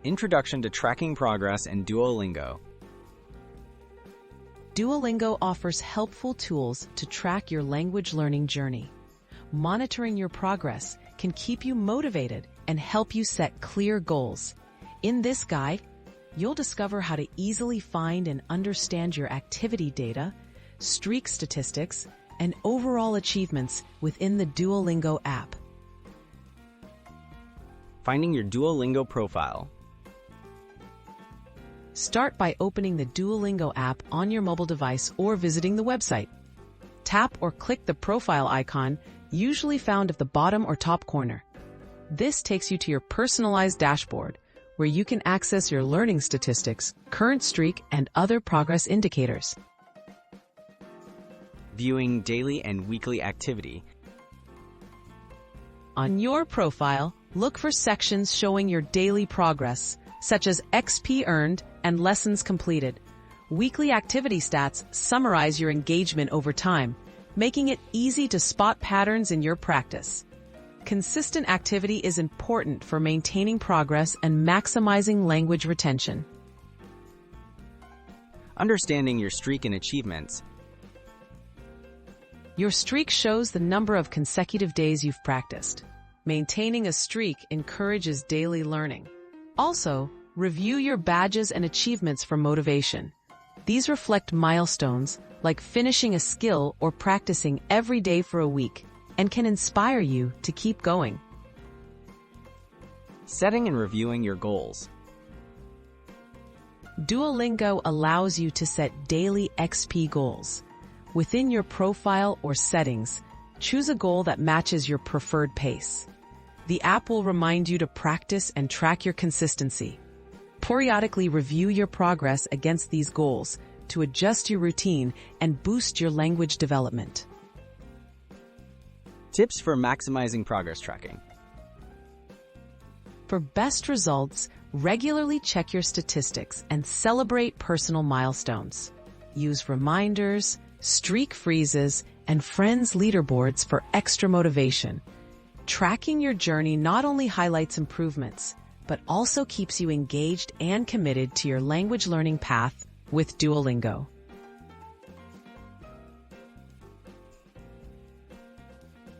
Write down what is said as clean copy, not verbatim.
Introduction to Tracking Progress in Duolingo. Duolingo offers helpful tools to track your language learning journey. Monitoring your progress can keep you motivated and help you set clear goals. In this guide, you'll discover how to easily find and understand your activity data, streak statistics, and overall achievements within the Duolingo app. Finding your Duolingo profile. Start by opening the Duolingo app on your mobile device or visiting the website. Tap or click the profile icon, usually found at the bottom or top corner. This takes you to your personalized dashboard, where you can access your learning statistics, current streak, and other progress indicators. Viewing daily and weekly activity. On your profile, look for sections showing your daily progress, such as XP earned and lessons completed. Weekly activity stats summarize your engagement over time, making it easy to spot patterns in your practice. Consistent activity is important for maintaining progress and maximizing language retention. Understanding your streak and achievements. Your streak shows the number of consecutive days you've practiced. Maintaining a streak encourages daily learning. Also, review your badges and achievements for motivation. These reflect milestones, like finishing a skill or practicing every day for a week, and can inspire you to keep going. Setting and reviewing your goals. Duolingo allows you to set daily XP goals. Within your profile or settings, choose a goal that matches your preferred pace. The app will remind you to practice and track your consistency. Periodically review your progress against these goals to adjust your routine and boost your language development. Tips for maximizing progress tracking. For best results, regularly check your statistics and celebrate personal milestones. Use reminders, streak freezes, and friends' leaderboards for extra motivation. Tracking your journey not only highlights improvements, but also keeps you engaged and committed to your language learning path with Duolingo.